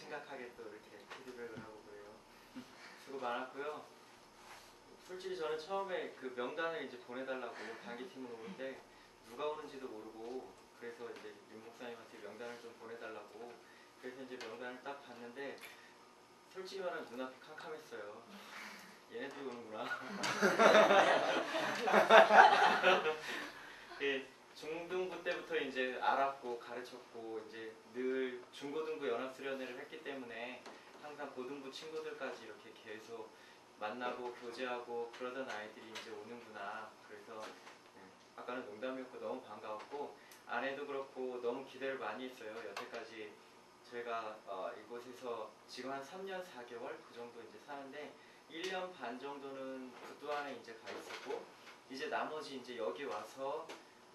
심각하게 또 이렇게 피드백을 하고 그래요. 수고 많았고요. 솔직히 저는 처음에 그 명단을 이제 보내달라고 단기팀으로 올 때 누가 오는지도 모르고 그래서 이제 윤 목사님한테 명단을 좀 보내달라고 그래서 이제 명단을 딱 봤는데 솔직히 말하면 눈앞이 캄캄했어요. 얘네들이 오는구나. 중등부 때부터 이제 알았고 가르쳤고 이제 늘 중고등부 연합수련회를 했기 때문에 항상 고등부 친구들까지 이렇게 계속 만나고 교제하고 그러던 아이들이 이제 오는구나. 그래서 아까는 농담이었고 너무 반가웠고 아내도 그렇고 너무 기대를 많이 했어요. 여태까지 저희가 이곳에서 지금 한 3년 4개월 그 정도 이제 사는데 1년 반 정도는 부두안에 이제 가 있었고 이제 나머지 이제 여기 와서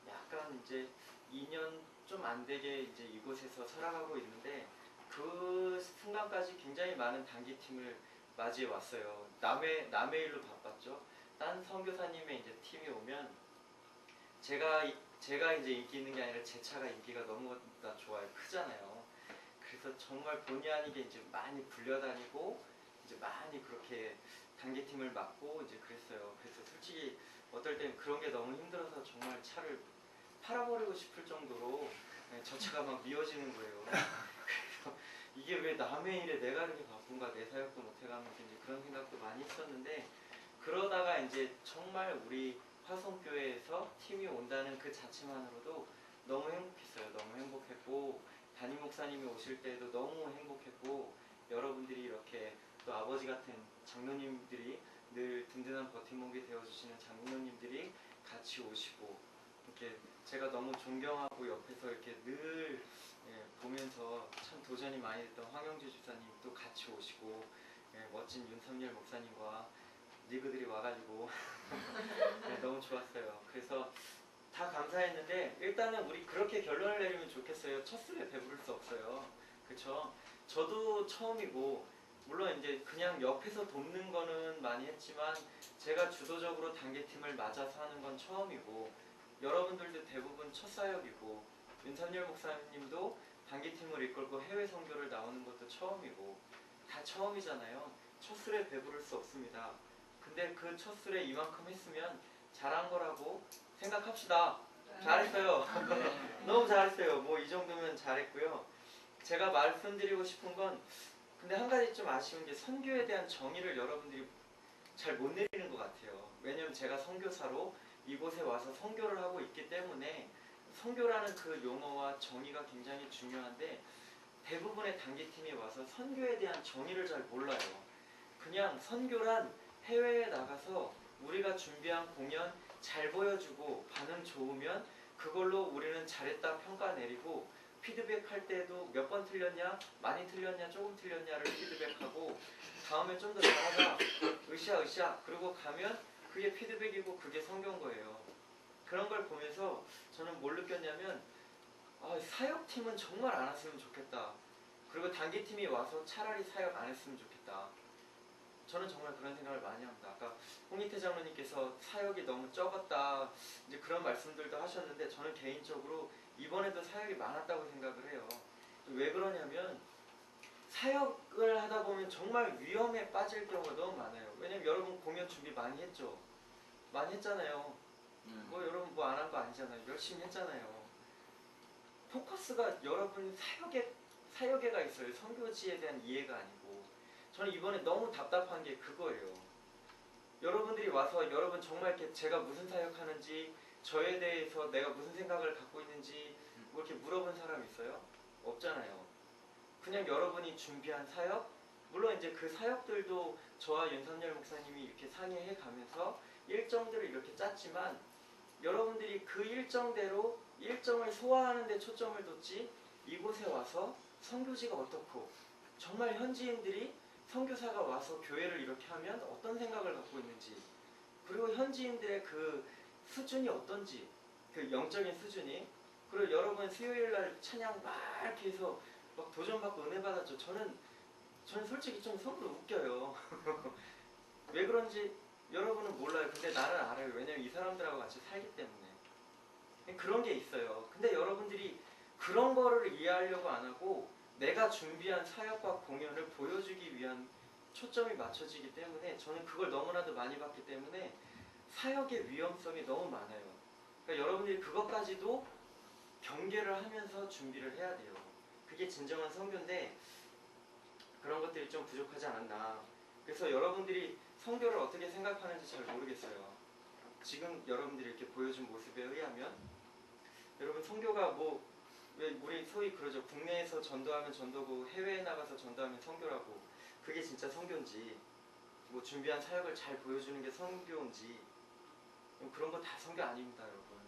약간 이제 2년 좀 안 되게 이제 이곳에서 살아가고 있는데 그 순간까지 굉장히 많은 단기팀을 맞이해 왔어요. 남의 일로 바빴죠. 딴 선교사님의 이제 팀이 오면 제가 이제 인기 있는 게 아니라 제 차가 인기가 너무나 좋아요. 크잖아요. 그래서 정말 본의 아니게 이제 많이 불려다니고 이제 많이 그렇게 단기팀을 맡고 이제 그랬어요. 그래서 솔직히 어떨 땐 그런 게 너무 힘들어서 정말 차를 팔아버리고 싶을 정도로 저 차가 막 미워지는 거예요. 그래서 이게 왜 남의 일에 내가 이렇게 바쁜가, 내 사역도 못해가면서 이제 그런 생각도 많이 했었는데 그러다가 이제 정말 우리 화성교회에서 팀이 온다는 그 자체만으로도 너무 행복했어요. 너무 행복했고 담임 목사님이 오실 때도 너무 행복했고 여러분들이 이렇게 또 아버지 같은 장로님들이 늘 든든한 버팀목이 되어주시는 장로님들이 같이 오시고 이렇게 제가 너무 존경하고 옆에서 이렇게 늘 보면서 참 도전이 많이 됐던 황영주 집사님도 같이 오시고 멋진 윤석열 목사님과 리그들이 와가지고 너무 좋았어요. 그래서 다 감사했는데 일단은 우리 그렇게 결론을 내리면 좋겠어요. 첫 술에 배부를 수 없어요. 그쵸? 저도 처음이고 물론 이제 그냥 옆에서 돕는 거는 많이 했지만 제가 주도적으로 단계팀을 맞아서 하는 건 처음이고 여러분들도 대부분 첫 사역이고 윤석열 목사님도 단기팀을 이끌고 해외 선교를 나오는 것도 처음이고 다 처음이잖아요. 첫 술에 배부를 수 없습니다. 근데 그 첫 술에 이만큼 했으면 잘한 거라고 생각합시다. 잘했어요. 너무 잘했어요. 뭐 이 정도면 잘했고요. 제가 말씀드리고 싶은 건 근데 한 가지 좀 아쉬운 게 선교에 대한 정의를 여러분들이 잘 못 내리는 것 같아요. 왜냐면 제가 선교사로 이곳에 와서 선교를 하고 있기 때문에 선교라는 그 용어와 정의가 굉장히 중요한데 대부분의 단기팀이 와서 선교에 대한 정의를 잘 몰라요. 그냥 선교란 해외에 나가서 우리가 준비한 공연 잘 보여주고 반응 좋으면 그걸로 우리는 잘했다 평가 내리고 피드백할 때도 몇 번 틀렸냐, 많이 틀렸냐, 조금 틀렸냐를 피드백하고 다음에 좀 더 잘하자, 으쌰 그러고 가면 그게 피드백이고 그게 선교인 거예요. 그런 걸 보면서 저는 뭘 느꼈냐면 사역팀은 정말 안 왔으면 좋겠다. 그리고 단기팀이 와서 차라리 사역 안 했으면 좋겠다. 저는 정말 그런 생각을 많이 합니다. 아까 홍희태 장로님께서 사역이 너무 적었다 이제 그런 말씀들도 하셨는데 저는 개인적으로 이번에도 사역이 많았다고 생각을 해요. 왜 그러냐면 사역을 하다 보면 정말 위험에 빠질 경우가 너무 많아요. 왜냐면 여러분 공연 준비 많이 했죠. 많이 했잖아요. 뭐 여러분 뭐 안 한 거 아니잖아요. 열심히 했잖아요. 포커스가 여러분 사역에가 있어요. 선교지에 대한 이해가 아니고. 저는 이번에 너무 답답한 게 그거예요. 여러분들이 와서 여러분 정말 이렇게 제가 무슨 사역하는지 저에 대해서 내가 무슨 생각을 갖고 있는지 뭐 이렇게 물어본 사람 있어요? 없잖아요. 그냥 여러분이 준비한 사역 물론 이제 그 사역들도 저와 윤석열 목사님이 이렇게 상의해 가면서 일정들을 이렇게 짰지만 여러분들이 그 일정대로 일정을 소화하는 데 초점을 뒀지 이곳에 와서 선교지가 어떻고 정말 현지인들이 선교사가 와서 교회를 이렇게 하면 어떤 생각을 갖고 있는지 그리고 현지인들의 그 수준이 어떤지 그 영적인 수준이 그리고 여러분 수요일날 찬양 막 이렇게 해서 막 도전받고 은혜 받았죠. 저는 솔직히 좀 속으로 웃겨요. 왜 그런지 여러분은 몰라요. 근데 나는 알아요. 왜냐면 이 사람들하고 같이 살기 때문에 그런 게 있어요. 근데 여러분들이 그런 거를 이해하려고 안 하고 내가 준비한 사역과 공연을 보여주기 위한 초점이 맞춰지기 때문에 저는 그걸 너무나도 많이 봤기 때문에 사역의 위험성이 너무 많아요. 그러니까 여러분들이 그것까지도 경계를 하면서 준비를 해야 돼요. 그게 진정한 선교인데 그런 것들이 좀 부족하지 않았나. 그래서 여러분들이 선교를 어떻게 생각하는지 잘 모르겠어요. 지금 여러분들이 이렇게 보여준 모습에 의하면 여러분 선교가 뭐 왜 우리 소위 그러죠. 국내에서 전도하면 전도고 해외에 나가서 전도하면 선교라고. 그게 진짜 선교인지 뭐 준비한 사역을 잘 보여주는 게 선교인지 그런 거 다 선교 아닙니다, 여러분.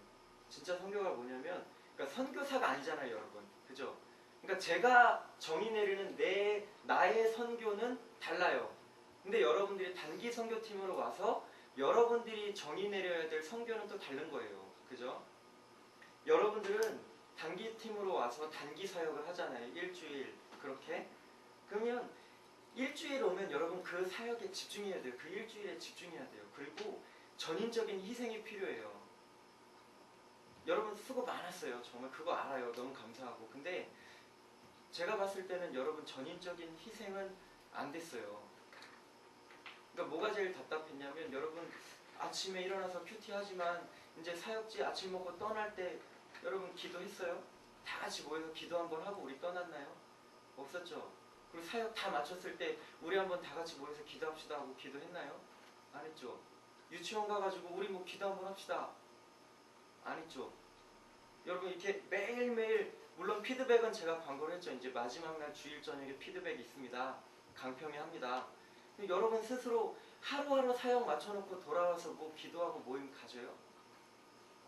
진짜 선교가 뭐냐면 그러니까 선교사가 아니잖아요, 여러분. 그죠? 그러니까 제가 정의 내리는 나의 선교는 달라요. 근데 여러분들이 단기 선교팀으로 와서 여러분들이 정의 내려야 될 선교는 또 다른 거예요. 그죠? 여러분들은 단기 팀으로 와서 단기 사역을 하잖아요. 일주일 그렇게. 그러면 일주일 오면 여러분 그 사역에 집중해야 돼요. 그 일주일에 집중해야 돼요. 그리고 전인적인 희생이 필요해요. 여러분 수고 많았어요. 정말 그거 알아요. 너무 감사하고. 근데 제가 봤을 때는 여러분 전인적인 희생은 안 됐어요. 그러니까 뭐가 제일 답답했냐면 여러분 아침에 일어나서 큐티 하지만 이제 사역지 아침 먹고 떠날 때 여러분 기도했어요? 다 같이 모여서 기도 한번 하고 우리 떠났나요? 없었죠. 그리고 사역 다 마쳤을 때 우리 한번 다 같이 모여서 기도합시다 하고 기도했나요? 안 했죠. 유치원 가가지고 우리 뭐 기도 한번 합시다. 안 했죠. 여러분 이렇게 매일매일 물론 피드백은 제가 광고를 했죠. 이제 마지막 날 주일 저녁에 피드백이 있습니다. 강평이 합니다. 여러분 스스로 하루하루 사역 맞춰놓고 돌아와서 뭐 기도하고 모임 가져요?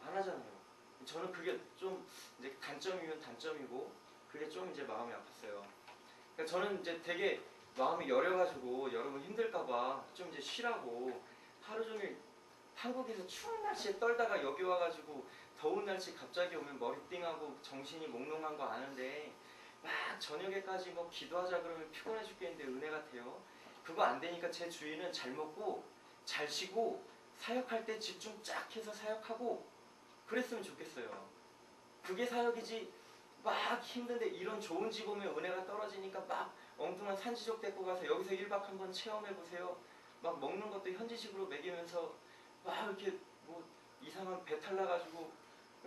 안 하잖아요. 저는 그게 좀 이제 단점이면 단점이고 그게 좀 이제 마음이 아팠어요. 그러니까 저는 이제 되게 마음이 여려가지고 여러분 힘들까봐 좀 이제 쉬라고 하루 종일 한국에서 추운 날씨에 떨다가 여기 와가지고 더운 날씨 갑자기 오면 머리띵하고 정신이 몽롱한 거 아는데 막 저녁에까지 뭐 기도하자 그러면 피곤해 죽겠는데 은혜 같아요. 그거 안 되니까 제 주인은 잘 먹고 잘 쉬고 사역할 때 집중 쫙 해서 사역하고 그랬으면 좋겠어요. 그게 사역이지 막 힘든데 이런 좋은 집 오면 은혜가 떨어지니까 막 엉뚱한 산지족 데리고 가서 여기서 1박 한번 체험해보세요. 막 먹는 것도 현지식으로 먹이면서 막 이렇게 뭐 이상한 배탈 나가지고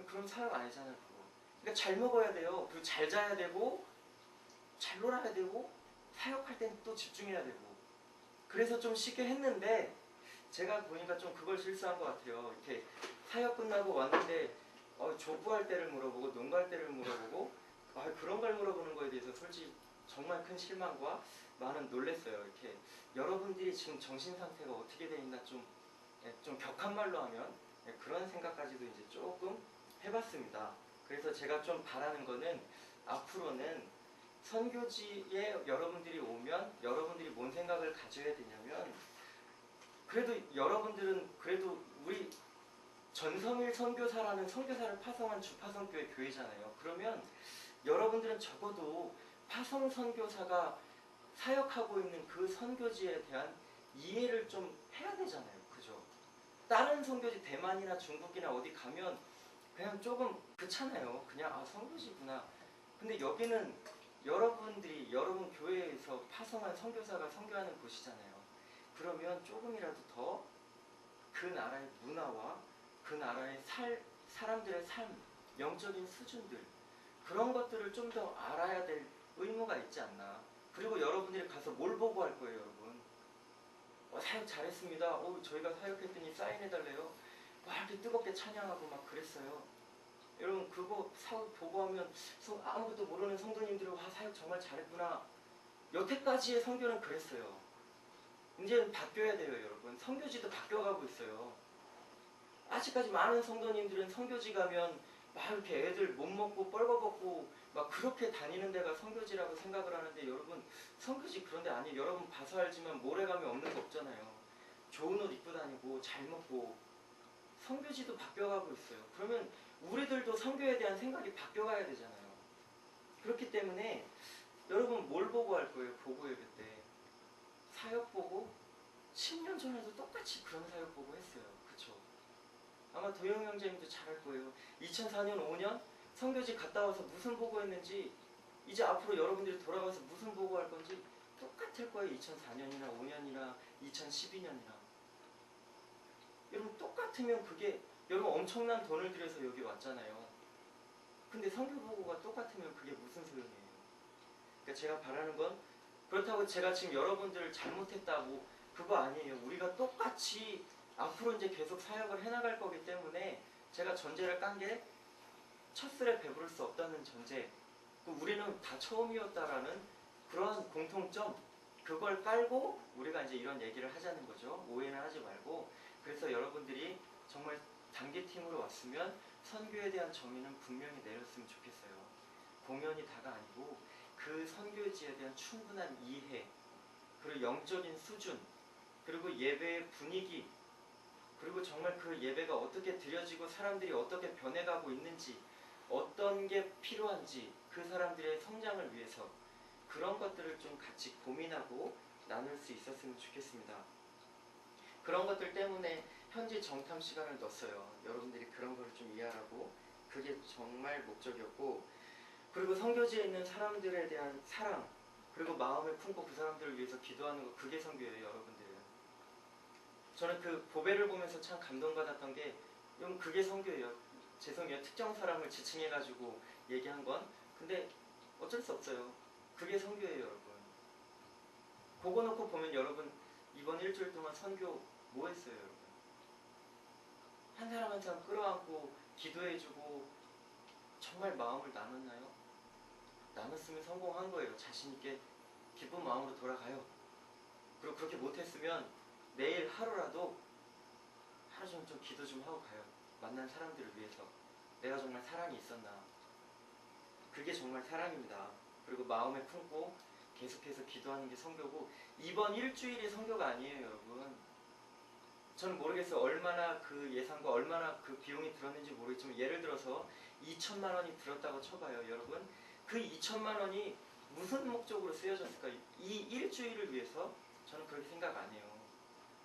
그런 사람 아니잖아요. 그거. 그러니까 잘 먹어야 돼요. 그리고 잘 자야 되고 잘 놀아야 되고 사역할 땐 또 집중해야 되고 그래서 좀 쉽게 했는데 제가 보니까 좀 그걸 실수한 것 같아요. 이렇게 사역 끝나고 왔는데 조부할 때를 물어보고 농가할 때를 물어보고 그런 걸 물어보는 거에 대해서 솔직히 정말 큰 실망과 많은 놀랬어요. 이렇게 여러분들이 지금 정신 상태가 어떻게 돼 있나 좀 격한 말로 하면 그런 생각까지도 이제 조금 해봤습니다. 그래서 제가 좀 바라는 거는 앞으로는 선교지에 여러분들이 오면 여러분들이 뭔 생각을 가져야 되냐면 그래도 여러분들은 그래도 우리 전성일 선교사라는 선교사를 파송한 주파성교회 교회잖아요. 그러면 여러분들은 적어도 파송 선교사가 사역하고 있는 그 선교지에 대한 이해를 좀 해야 되잖아요. 그죠? 다른 선교지 대만이나 중국이나 어디 가면 그냥 조금 그렇잖아요. 그냥 선교지구나. 근데 여기는 여러분들이 여러분 교회에서 파송한 선교사가 선교하는 곳이잖아요. 그러면 조금이라도 더 그 나라의 문화와 그 나라의 사람들의 삶, 영적인 수준들 그런 것들을 좀 더 알아야 될 의무가 있지 않나. 그리고 여러분들이 가서 뭘 보고 할 거예요, 여러분? 사역 잘했습니다. 저희가 사역했더니 사인해달래요. 막 이렇게 뜨겁게 찬양하고 막 그랬어요. 여러분 그거 사역 보고 하면 아무것도 모르는 성도님들이 사역 정말 잘했구나. 여태까지의 선교는 그랬어요. 이제는 바뀌어야 돼요, 여러분. 선교지도 바뀌어가고 있어요. 아직까지 많은 성도님들은 선교지 가면 막 이렇게 애들 못 먹고 뻘거벗고 막 그렇게 다니는 데가 선교지라고 생각을 하는데 여러분 선교지 그런 데 아니에요. 여러분 봐서 알지만 모래 가면 없는 거 없잖아요. 좋은 옷 입고 다니고 잘 먹고 선교지도 바뀌어가고 있어요. 그러면 우리들도 선교에 대한 생각이 바뀌어가야 되잖아요. 그렇기 때문에 여러분 뭘 보고 할 거예요? 보고 예배 때 사역 보고 10년 전에도 똑같이 그런 사역 보고 했어요. 그쵸? 아마 도영 형제님도 잘할 거예요. 2004년 5년 선교지 갔다 와서 무슨 보고 했는지 이제 앞으로 여러분들이 돌아가서 무슨 보고할 건지 똑같을 거예요. 2004년이나 5년이나 2012년이나. 여러분 똑같으면 그게 여러분 엄청난 돈을 들여서 여기 왔잖아요. 근데 선교 보고가 똑같으면 그게 무슨 소용이에요. 그러니까 제가 바라는 건 그렇다고 제가 지금 여러분들을 잘못했다고 그거 아니에요. 우리가 똑같이 앞으로 이제 계속 사역을 해나갈 거기 때문에 제가 전제를 깐 게 첫술에 배부를 수 없다는 전제, 우리는 다 처음이었다라는 그러한 공통점, 그걸 깔고 우리가 이제 이런 얘기를 하자는 거죠. 오해는 하지 말고. 그래서 여러분들이 정말 단계팀으로 왔으면 선교에 대한 정의는 분명히 내렸으면 좋겠어요. 공연이 다가 아니고 그 선교지에 대한 충분한 이해, 그리고 영적인 수준, 그리고 예배의 분위기, 그리고 정말 그 예배가 어떻게 드려지고 사람들이 어떻게 변해가고 있는지, 어떤 게 필요한지, 그 사람들의 성장을 위해서 그런 것들을 좀 같이 고민하고 나눌 수 있었으면 좋겠습니다. 그런 것들 때문에 현지 정탐 시간을 넣었어요. 여러분들이 그런 걸 좀 이해하라고. 그게 정말 목적이었고, 그리고 선교지에 있는 사람들에 대한 사랑, 그리고 마음을 품고 그 사람들을 위해서 기도하는 거, 그게 선교예요. 여러분들은. 저는 그 보배를 보면서 참 감동받았던 게, 여러분 그게 선교예요. 죄송해요. 특정 사람을 지칭해가지고 얘기한 건. 근데 어쩔 수 없어요. 그게 선교예요. 여러분. 그거 놓고 보면 여러분 이번 일주일 동안 선교 뭐 했어요? 여러분? 한 사람 한 사람 끌어안고 기도해주고 정말 마음을 나눴나요? 나눴으면 성공한 거예요. 자신있게 기쁜 마음으로 돌아가요. 그리고 그렇게 못했으면 내일 하루라도 하루 종일 좀 기도 좀 하고 가요. 만난 사람들을 위해서 내가 정말 사랑이 있었나. 그게 정말 사랑입니다. 그리고 마음에 품고 계속해서 기도하는 게 선교고, 이번 일주일이 선교가 아니에요. 여러분, 저는 모르겠어요. 얼마나 그 예산과 얼마나 그 비용이 들었는지 모르겠지만, 예를 들어서 2천만 원이 들었다고 쳐봐요. 여러분, 그 2천만 원이 무슨 목적으로 쓰여졌을까? 이 일주일을 위해서? 저는 그렇게 생각 안 해요.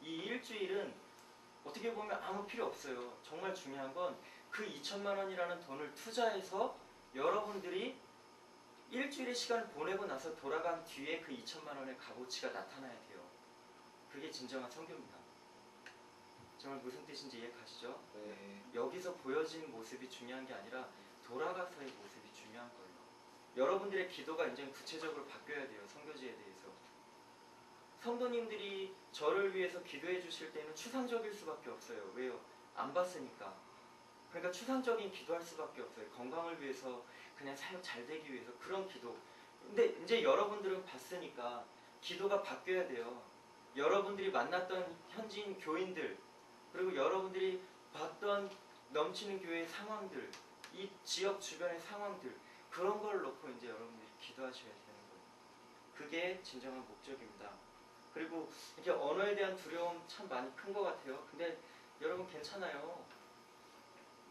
이 일주일은 어떻게 보면 아무 필요 없어요. 정말 중요한 건 그 2천만 원이라는 돈을 투자해서 여러분들이 일주일의 시간을 보내고 나서 돌아간 뒤에 그 2천만 원의 값어치가 나타나야 돼요. 그게 진정한 선교입니다. 정말 무슨 뜻인지 이해가시죠? 네. 여기서 보여진 모습이 중요한 게 아니라 돌아가서의 모습이 중요한 거예요. 여러분들의 기도가 이제 구체적으로 바뀌어야 돼요. 선교지에 대해서. 성도님들이 저를 위해서 기도해 주실 때는 추상적일 수밖에 없어요. 왜요? 안 봤으니까. 그러니까 추상적인 기도할 수밖에 없어요. 건강을 위해서, 그냥 사역 잘 되기 위해서 그런 기도. 근데 이제 여러분들은 봤으니까 기도가 바뀌어야 돼요. 여러분들이 만났던 현지인 교인들, 그리고 여러분들이 봤던 넘치는 교회의 상황들, 이 지역 주변의 상황들, 그런 걸 놓고 이제 여러분들이 기도하셔야 되는 거예요. 그게 진정한 목적입니다. 그리고 이렇게 언어에 대한 두려움 참 많이 큰 것 같아요. 근데 여러분 괜찮아요.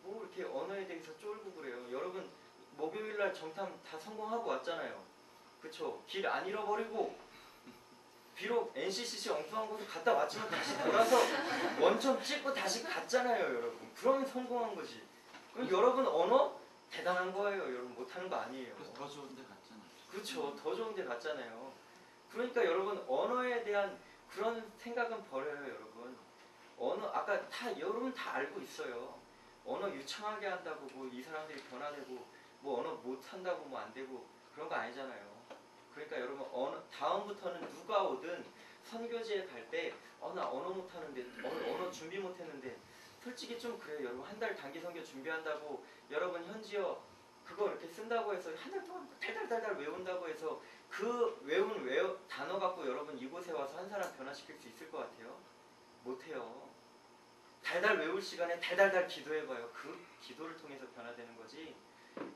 뭐 이렇게 언어에 대해서 쫄고 그래요. 여러분 목요일날 정탐 다 성공하고 왔잖아요. 그쵸? 길 안 잃어버리고, 비록 NCCC 엉뚱한 곳에 갔다 왔지만 다시 돌아서 원점 찍고 다시 갔잖아요. 여러분 그러면 성공한 거지. 그럼 여러분 언어 대단한 거예요. 여러분 못하는 거 아니에요. 그래서 더 좋은 데 갔잖아요. 그렇죠. 더 좋은 데 갔잖아요. 그러니까 여러분 언어에 대한 그런 생각은 버려요. 여러분 언어, 아까 다 여러분 다 알고 있어요. 언어 유창하게 한다고 뭐 이 사람들이 변화되고 뭐 언어 못한다고 뭐 안 되고 그런 거 아니잖아요. 그러니까 여러분 언어, 다음부터는 누가 오든 선교지에 갈 때 나 언어 못하는데, 언어 준비 못했는데, 솔직히 좀 그래요. 여러분 한 달 단기 선교 준비한다고 여러분 현지어 그거 이렇게 쓴다고 해서 한 달 동안 달달달달 외운다고 해서 그 외운 단어 갖고 여러분 이곳에 와서 한 사람 변화시킬 수 있을 것 같아요? 못해요. 달달 외울 시간에 달달달 기도해봐요. 그 기도를 통해서 변화되는 거지.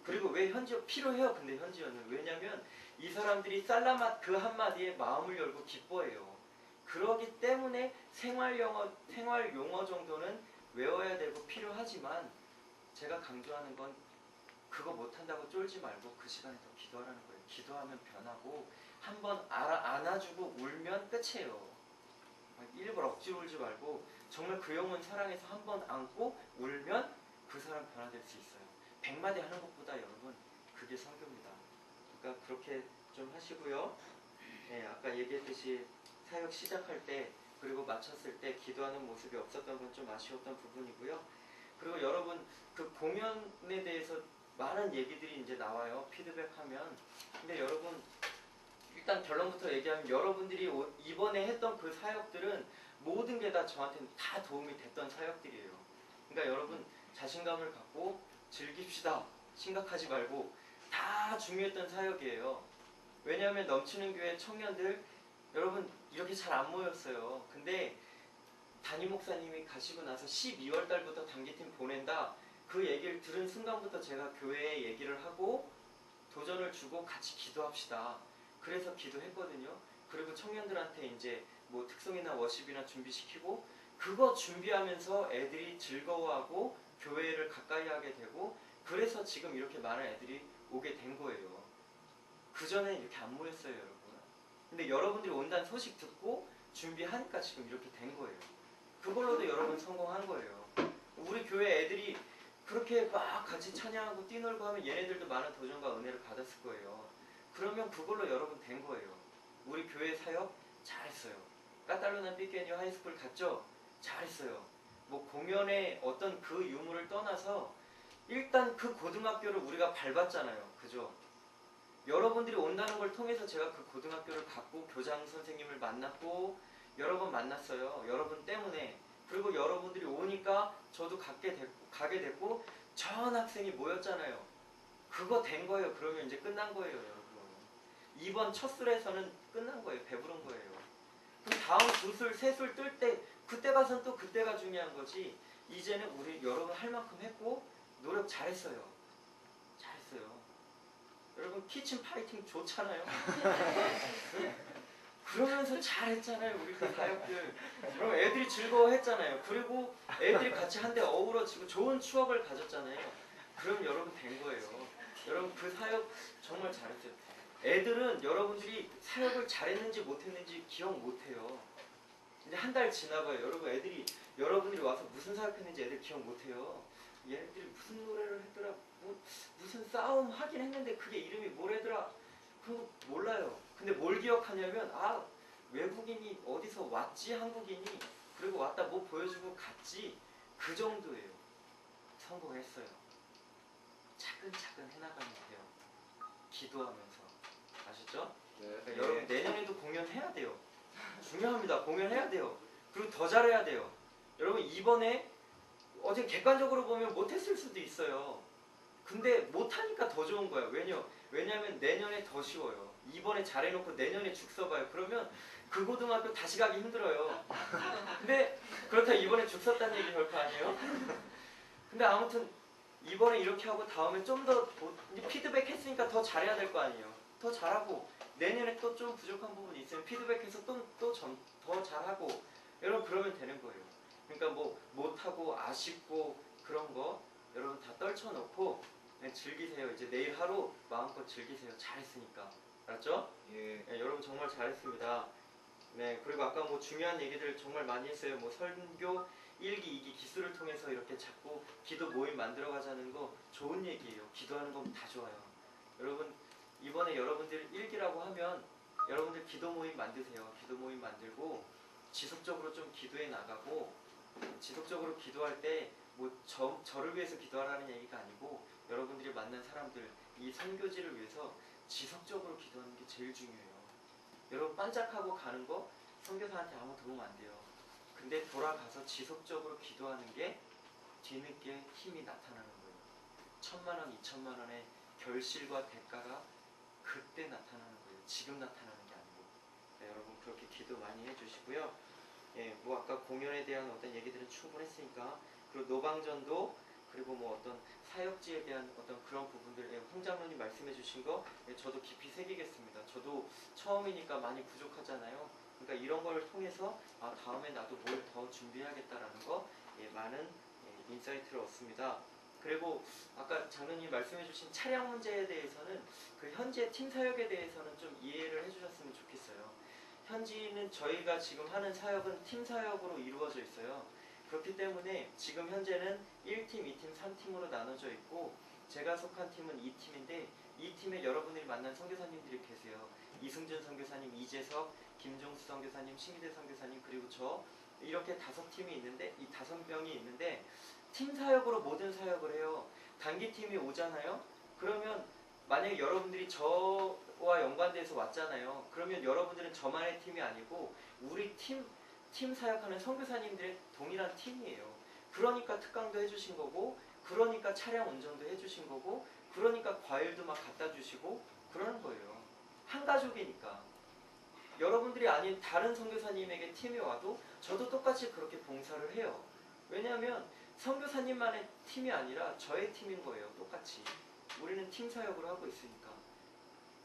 그리고 왜 현지어 필요해요? 근데 현지어는 왜냐면 이 사람들이 살라맛 그 한마디에 마음을 열고 기뻐해요. 그러기 때문에 생활 용어 정도는 외워야 되고 필요하지만, 제가 강조하는 건 그거 못한다고 쫄지 말고 그 시간에 더 기도하라는 거예요. 기도하면 변하고, 한번 안아주고 울면 끝이에요. 일부러 억지로 울지 말고 정말 그 영혼 사랑해서 한번 안고 울면 그 사람 변화될 수 있어요. 100마디 하는 것보다 여러분 그게 선교입니다. 아까 그렇게 좀 하시고요. 네, 아까 얘기했듯이 사역 시작할 때 그리고 마쳤을 때 기도하는 모습이 없었던 건 좀 아쉬웠던 부분이고요. 그리고 여러분 그 공연에 대해서 많은 얘기들이 이제 나와요. 피드백하면. 근데 여러분 일단 결론부터 얘기하면 여러분들이 이번에 했던 그 사역들은 모든 게 다 저한테는 다 도움이 됐던 사역들이에요. 그러니까 여러분 자신감을 갖고 즐깁시다. 심각하지 말고 다 중요했던 사역이에요. 왜냐하면 넘치는 교회 청년들 여러분 이렇게 잘 안 모였어요. 근데 담임 목사님이 가시고 나서 12월 달부터 단기팀 보낸다. 그 얘기를 들은 순간부터 제가 교회에 얘기를 하고 도전을 주고 같이 기도합시다. 그래서 기도했거든요. 그리고 청년들한테 이제 뭐 특송이나 워십이나 준비시키고 그거 준비하면서 애들이 즐거워하고 교회를 가까이 하게 되고 그래서 지금 이렇게 많은 애들이 오게 된 거예요. 그전엔 이렇게 안 모였어요, 여러분. 근데 여러분들이 온다는 소식 듣고 준비하니까 지금 이렇게 된 거예요. 그걸로도 여러분 성공한 거예요. 우리 교회 애들이 그렇게 막 같이 찬양하고 뛰놀고 하면 얘네들도 많은 도전과 은혜를 받았을 거예요. 그러면 그걸로 여러분 된 거예요. 우리 교회 사역 잘했어요. 까탈로나 삐케니오 하이스쿨 갔죠? 잘했어요. 뭐 공연의 어떤 그 유무를 떠나서 일단 그 고등학교를 우리가 밟았잖아요. 그죠? 여러분들이 온다는 걸 통해서 제가 그 고등학교를 갔고 교장 선생님을 만났고 여러 번 만났어요. 여러분 때문에. 그리고 여러분들이 오니까 저도 가게 됐고 전 학생이 모였잖아요. 그거 된 거예요. 그러면 이제 끝난 거예요, 여러분. 이번 첫 술에서는 끝난 거예요. 배부른 거예요. 그럼 다음 두 술, 세 술 뜰 때 그때 가서는 또 그때가 중요한 거지. 이제는 우리 여러분 할 만큼 했고 노력 잘했어요. 잘했어요. 여러분 키친 파이팅 좋잖아요. 그러면서 잘했잖아요. 우리 그 사역들. 그럼 애들이 즐거워했잖아요. 그리고 애들이 같이 한데 어우러지고 좋은 추억을 가졌잖아요. 그럼 여러분 된 거예요. 여러분 그 사역 정말 잘했어요. 애들은 여러분들이 사역을 잘했는지 못했는지 기억 못해요. 근데 한 달 지나봐요. 여러분 애들이 여러분들이 와서 무슨 사역했는지 애들 기억 못해요. 얘네들이 무슨 노래를 했더라, 무슨 싸움 하긴 했는데 그게 이름이 뭐래더라, 그거 몰라요. 근데 뭘 기억하냐면 아 외국인이 어디서 왔지, 한국인이, 그리고 왔다 뭐 보여주고 갔지, 그 정도예요. 성공했어요. 차근차근 해나가면 돼요. 기도하면서. 아시죠? 네. 그러니까 여러분 내년에도 공연해야 돼요. 중요합니다. 공연해야 돼요. 그리고 더 잘해야 돼요. 여러분 이번에 어제 객관적으로 보면 못했을 수도 있어요. 근데 못하니까 더 좋은 거예요. 왜냐면 내년에 더 쉬워요. 이번에 잘해놓고 내년에 죽 써봐요. 그러면 그 고등학교 다시 가기 힘들어요. 근데 그렇다고 이번에 죽 썼다는 얘기 별거 아니에요. 근데 아무튼 이번에 이렇게 하고 다음에 좀 더 피드백 했으니까 더 잘해야 될 거 아니에요. 더 잘하고 내년에 또 좀 부족한 부분이 있으면 피드백해서 또 더 잘하고 여러분 그러면 되는 거예요. 그러니까 뭐 못하고 아쉽고 그런 거 여러분 다 떨쳐놓고 그냥 즐기세요. 이제 내일 하루 마음껏 즐기세요. 잘했으니까. 알았죠? 예. 네, 여러분 정말 잘했습니다. 네, 그리고 아까 뭐 중요한 얘기들 정말 많이 했어요. 뭐 설교 1기, 2기 기수를 통해서 이렇게 자꾸 기도 모임 만들어 가자는 거 좋은 얘기예요. 기도하는 건 다 좋아요. 여러분 이번에 여러분들 1기라고 하면 여러분들 기도 모임 만드세요. 기도 모임 만들고 지속적으로 좀 기도해 나가고, 지속적으로 기도할 때 뭐 저를 위해서 기도하라는 얘기가 아니고 여러분들이 만난 사람들, 이 선교지를 위해서 지속적으로 기도하는 게 제일 중요해요. 여러분 반짝하고 가는 거 선교사한테 아무 도움 안 돼요. 근데 돌아가서 지속적으로 기도하는 게 뒤늦게 힘이 나타나는 거예요. 1,000만 원, 2,000만 원의 결실과 대가가 그때 나타나는 거예요. 지금 나타나는 게 아니고. 네, 여러분 그렇게 기도 많이 해주시고요. 예, 뭐 아까 공연에 대한 어떤 얘기들은 충분했으니까, 그리고 노방전도, 그리고 뭐 어떤 사역지에 대한 어떤 그런 부분들, 예, 홍 장로님 말씀해주신 거, 예, 저도 깊이 새기겠습니다. 저도 처음이니까 많이 부족하잖아요. 그러니까 이런 걸 통해서 아 다음에 나도 뭘 더 준비해야겠다라는 거, 예, 많은 인사이트를 얻습니다. 그리고 아까 장로님 말씀해주신 차량 문제에 대해서는 그 현재 팀 사역에 대해서는 좀 이해를 해주셨으면 좋겠어요. 현지는 저희가 지금 하는 사역은 팀 사역으로 이루어져 있어요. 그렇기 때문에 지금 현재는 1팀, 2팀, 3팀으로 나눠져 있고 제가 속한 팀은 이 팀인데 이 팀에 여러분들이 만난 선교사님들이 계세요. 이승준 선교사님, 이재석, 김종수 선교사님, 신기대 선교사님, 그리고 저 이렇게 5팀이 있는데 이 5명이 있는데 팀 사역으로 모든 사역을 해요. 단기팀이 오잖아요. 그러면 만약에 여러분들이 저와 연관돼서 왔잖아요. 그러면 여러분들은 저만의 팀이 아니고 우리 팀 사역하는 선교사님들의 동일한 팀이에요. 그러니까 특강도 해주신 거고, 그러니까 차량 운전도 해주신 거고, 그러니까 과일도 막 갖다 주시고 그러는 거예요. 한 가족이니까. 여러분들이 아닌 다른 선교사님에게 팀이 와도 저도 똑같이 그렇게 봉사를 해요. 왜냐하면 선교사님만의 팀이 아니라 저의 팀인 거예요. 똑같이. 우리는 팀 사역을 하고 있으니까.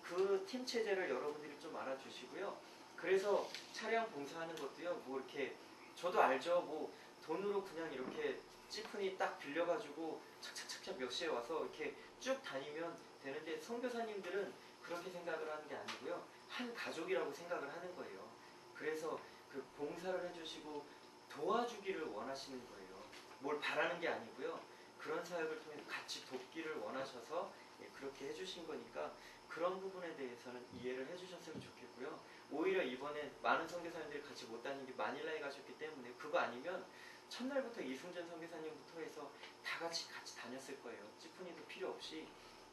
그 팀 체제를 여러분들이 좀 알아주시고요. 그래서 차량 봉사하는 것도요. 뭐 이렇게 저도 알죠. 뭐 돈으로 그냥 이렇게 찌푸니 딱 빌려가지고 착착착착 몇 시에 와서 이렇게 쭉 다니면 되는데 선교사님들은 그렇게 생각을 하는 게 아니고요. 한 가족이라고 생각을 하는 거예요. 그래서 그 봉사를 해주시고 도와주기를 원하시는 거예요. 뭘 바라는 게 아니고요. 그런 사역을 통해서 같이 돕기를 원하셔서 그렇게 해주신 거니까 그런 부분에 대해서는 이해를 해주셨으면 좋겠고요. 오히려 이번에 많은 선교사님들이 같이 못 다닌 게 마닐라에 가셨기 때문에 그거 아니면 첫날부터 이승전 선교사님부터 해서 다 같이 다녔을 거예요. 찌푸니도 필요 없이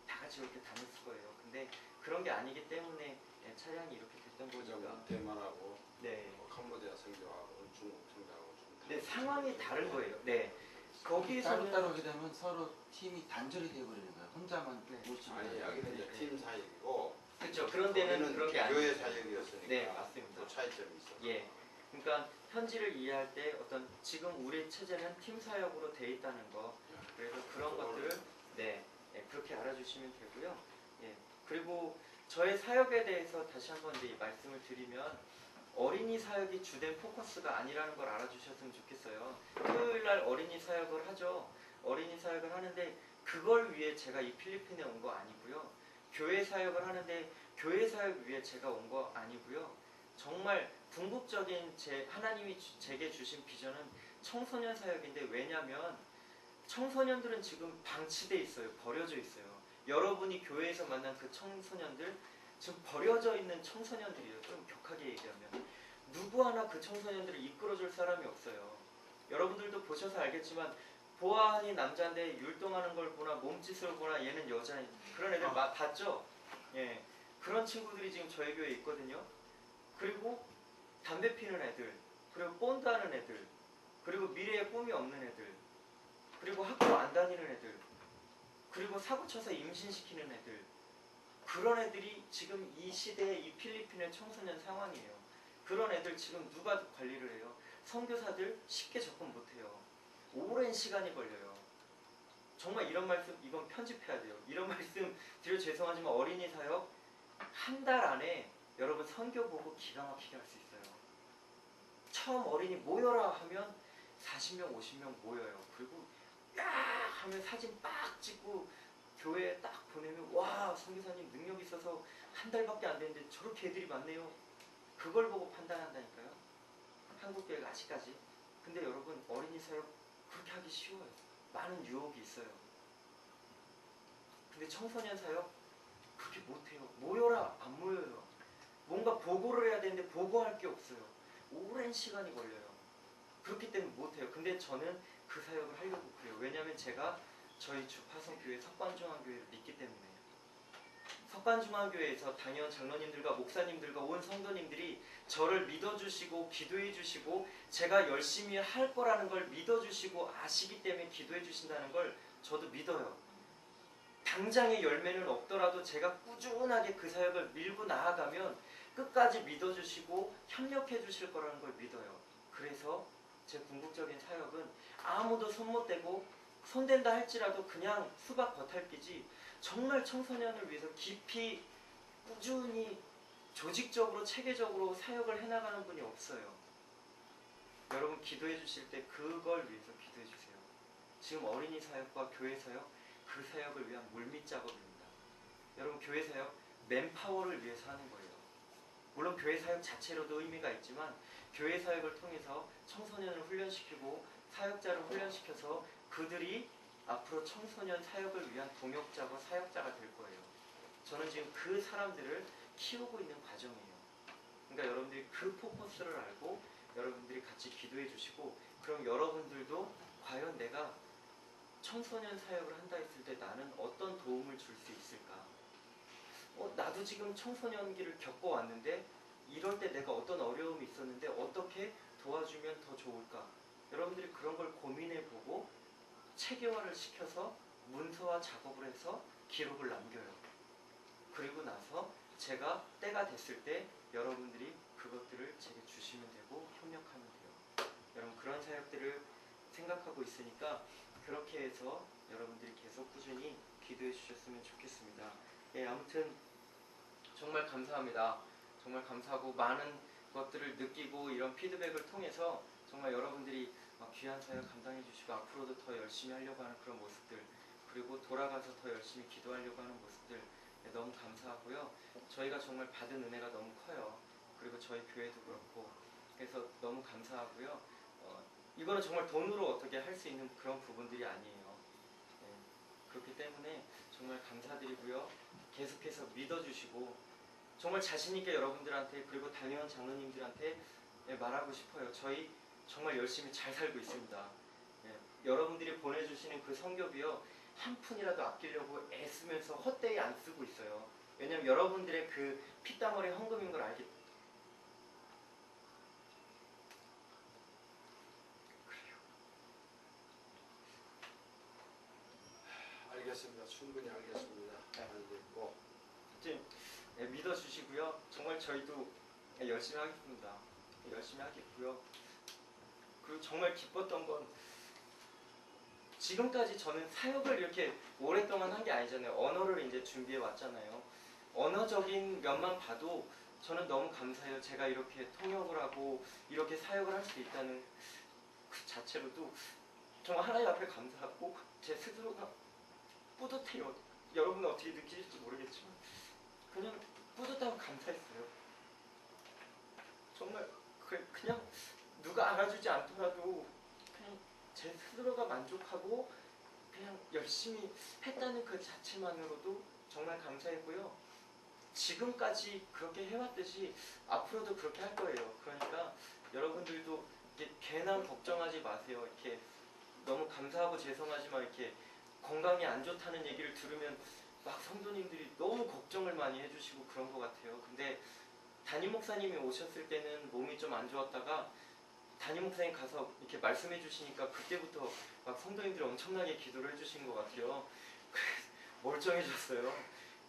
다 같이 이렇게 다녔을 거예요. 근데 그런 게 아니기 때문에 차량이 이렇게 됐던 거니까. 대만하고 네. 뭐 캄보디아 선교하고 중국 선교하고 좀 네, 상황이 다른 거예요. 네. 거기서는 따로 하게 되면 서로 팀이 단절이 되어버리는 거예요. 혼자만 네. 모시고. 아니 여기는 이제 팀 사역이고 그렇죠. 그런 데는 그런 게 아니에요. 교회 사역이었으니까 네, 맞습니다. 또 차이점이 있어요. 예. 그러니까 현지를 이해할 때 어떤 지금 우리 체제는 팀 사역으로 돼 있다는 거. 그래서 그런 것들을 네, 그렇게 알아주시면 되고요. 예. 그리고 저의 사역에 대해서 다시 한번 이제 말씀을 드리면 어린이 사역이 주된 포커스가 아니라는 걸 알아주셨으면 좋겠어요. 토요일 날 어린이 사역을 하죠. 어린이 사역을 하는데 그걸 위해 제가 이 필리핀에 온 거 아니고요. 교회 사역을 하는데 교회 사역 위해 제가 온 거 아니고요. 정말 궁극적인 하나님이 제게 주신 비전은 청소년 사역인데 왜냐면 청소년들은 지금 방치돼 있어요. 버려져 있어요. 여러분이 교회에서 만난 그 청소년들 지금 버려져 있는 청소년들이에요. 좀 격하게 얘기하면 누구 하나 그 청소년들을 이끌어줄 사람이 없어요. 여러분들도 보셔서 알겠지만 보아하니 남자인데 율동하는 걸 보나 몸짓을 보나 얘는 여자 그런 애들 봤죠? 예, 그런 친구들이 지금 저희 교회에 있거든요. 그리고 담배 피는 애들, 그리고 본드 하는 애들, 그리고 미래에 꿈이 없는 애들, 그리고 학교 안 다니는 애들, 그리고 사고 쳐서 임신시키는 애들, 그런 애들이 지금 이 시대의 이 필리핀의 청소년 상황이에요. 그런 애들 지금 누가 관리를 해요? 선교사들 쉽게 접근 못해요. 오랜 시간이 걸려요. 정말 이런 말씀 이건 편집해야 돼요. 이런 말씀 드려 죄송하지만 어린이 사역 한 달 안에 여러분 선교 보고 기가 막히게 할 수 있어요. 처음 어린이 모여라 하면 40명 50명 모여요. 그리고 야 하면 사진 빡 찍고 교회에 딱 보내면 와 선교사님 능력 있어서 한 달밖에 안 됐는데 저렇게 애들이 많네요. 그걸 보고 판단한다니까요. 한국 교회가 아직까지. 근데 여러분 어린이 사역 그렇게 하기 쉬워요. 많은 유혹이 있어요. 근데 청소년 사역 그렇게 못해요. 모여라 안 모여요. 뭔가 보고를 해야 되는데 보고할 게 없어요. 오랜 시간이 걸려요. 그렇기 때문에 못해요. 근데 저는 그 사역을 하려고 그래요. 왜냐하면 제가 저희 주파성교회 석관중앙교회를 믿기 때문에 석관중앙교회에서 당연 장로님들과 목사님들과 온 성도님들이 저를 믿어주시고 기도해주시고 제가 열심히 할 거라는 걸 믿어주시고 아시기 때문에 기도해주신다는 걸 저도 믿어요. 당장의 열매는 없더라도 제가 꾸준하게 그 사역을 밀고 나아가면 끝까지 믿어주시고 협력해 주실 거라는 걸 믿어요. 그래서 제 궁극적인 사역은 아무도 손 못 대고 손댄다 할지라도 그냥 수박 겉핥기지 정말 청소년을 위해서 깊이 꾸준히 조직적으로 체계적으로 사역을 해나가는 분이 없어요. 여러분 기도해 주실 때 그걸 위해서 기도해 주세요. 지금 어린이 사역과 교회 사역 그 사역을 위한 물밑 작업입니다. 여러분 교회 사역 맨파워를 위해서 하는 거예요. 물론 교회 사역 자체로도 의미가 있지만 교회 사역을 통해서 청소년을 훈련시키고 사역자를 훈련시켜서 그들이 앞으로 청소년 사역을 위한 동역자고 사역자가 될 거예요. 저는 지금 그 사람들을 키우고 있는 과정이에요. 그러니까 여러분들이 그 포커스를 알고 여러분들이 같이 기도해 주시고, 그럼 여러분들도 과연 내가 청소년 사역을 한다 했을 때 나는 어떤 도움을 줄 수 있을까? 나도 지금 청소년기를 겪어왔는데 이럴 때 내가 어떤 어려움이 있었는데 어떻게 도와주면 더 좋을까? 여러분들이 그런 걸 고민해보고 체계화를 시켜서 문서화 작업을 해서 기록을 남겨요. 그리고 나서 제가 때가 됐을 때 여러분들이 그것들을 제게 주시면 되고 협력하면 돼요. 여러분 그런 사역들을 생각하고 있으니까 그렇게 해서 여러분들이 계속 꾸준히 기도해 주셨으면 좋겠습니다. 예, 아무튼 정말 감사합니다. 정말 감사하고 많은 것들을 느끼고 이런 피드백을 통해서 정말 여러분들이 귀한 사역 감당해 주시고 앞으로도 더 열심히 하려고 하는 그런 모습들, 그리고 돌아가서 더 열심히 기도하려고 하는 모습들 너무 감사하고요. 저희가 정말 받은 은혜가 너무 커요. 그리고 저희 교회도 그렇고 그래서 너무 감사하고요. 이거는 정말 돈으로 어떻게 할 수 있는 그런 부분들이 아니에요. 그렇기 때문에 정말 감사드리고요. 계속해서 믿어주시고 정말 자신있게 여러분들한테 그리고 당연 장로님들한테 말하고 싶어요. 저희 정말 열심히 잘 살고 있습니다. 여러분들이 보내주시는 그 성교비요, 한 푼이라도 아끼려고 애쓰면서 헛되이 안 쓰고 있어요. 왜냐면 여러분들의 그 피땀 흘린 헌금인 걸 알기 때문에. 알겠습니다. 충분히 알겠습니다. 알겠고 믿어주시고요. 정말 저희도 열심히 하겠습니다. 열심히 하겠고요. 그리고 정말 기뻤던 건 지금까지 저는 사역을 이렇게 오랫동안 한 게 아니잖아요. 언어를 이제 준비해 왔잖아요. 언어적인 면만 봐도 저는 너무 감사해요. 제가 이렇게 통역을 하고 이렇게 사역을 할 수 있다는 그 자체로도 정말 하나님 앞에 감사하고 제 스스로가 뿌듯해요. 여러분은 어떻게 느끼실지 모르겠지만 그냥 뿌듯하고 감사했어요. 정말 그냥 누가 알아주지 않더라도 그냥 제 스스로가 만족하고 그냥 열심히 했다는 그 자체만으로도 정말 감사했고요. 지금까지 그렇게 해왔듯이 앞으로도 그렇게 할 거예요. 그러니까 여러분들도 이렇게 괜한 걱정하지 마세요. 이렇게 너무 감사하고 죄송하지만 이렇게 건강이 안 좋다는 얘기를 들으면 막 성도님들이 너무 걱정을 많이 해주시고 그런 것 같아요. 근데 담임 목사님이 오셨을 때는 몸이 좀 안 좋았다가 담임 목사님 가서 이렇게 말씀해 주시니까 그때부터 막 성도님들이 엄청나게 기도를 해주신 것 같아요. 멀쩡해졌어요.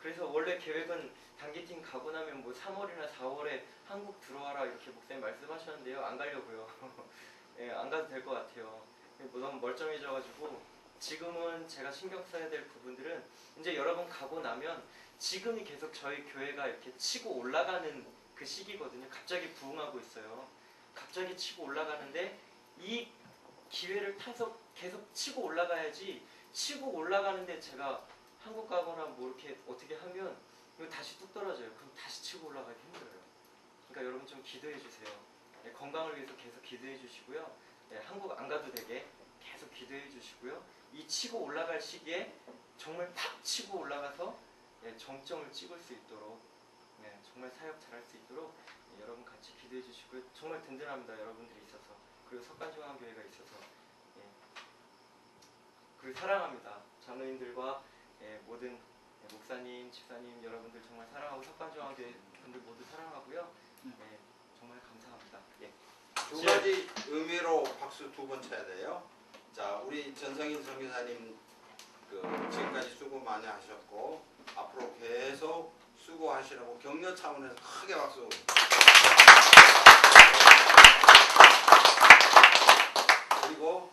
그래서 원래 계획은 단기팀 가고 나면 뭐 3월이나 4월에 한국 들어와라 이렇게 목사님 말씀하셨는데요. 안 가려고요. 예, 안 가도 될 것 같아요. 너무 멀쩡해져가지고 지금은 제가 신경 써야 될 부분들은 이제 여러분 가고 나면 지금이 계속 저희 교회가 이렇게 치고 올라가는 그 시기거든요. 갑자기 부흥하고 있어요. 갑자기 치고 올라가는데 이 기회를 타서 계속 치고 올라가야지, 치고 올라가는데 제가 한국 가거나 뭐 이렇게 어떻게 하면 이거 다시 뚝 떨어져요. 그럼 다시 치고 올라가기 힘들어요. 그러니까 여러분 좀 기도해 주세요. 건강을 위해서 계속 기도해 주시고요. 한국 안 가도 되게 계속 기도해 주시고요. 이 치고 올라갈 시기에 정말 팍 치고 올라가서 정점을 찍을 수 있도록 정말 사역 잘할 수 있도록 여러분 같이 기도해 주시고요. 정말 든든합니다. 여러분들이 있어서, 그리고 석간중앙교회가 있어서, 그리고 사랑합니다. 장로님들과 모든 목사님, 집사님 여러분들 정말 사랑하고 석간중앙교회 분들 모두 사랑하고요. 정말 감사합니다. 두 가지 의미로 박수 두 번 쳐야 돼요. 자, 우리 전성인 선교사님 지금까지 수고 많이 하셨고 앞으로 계속 수고하시라고 격려 차원에서 크게 박수. 그리고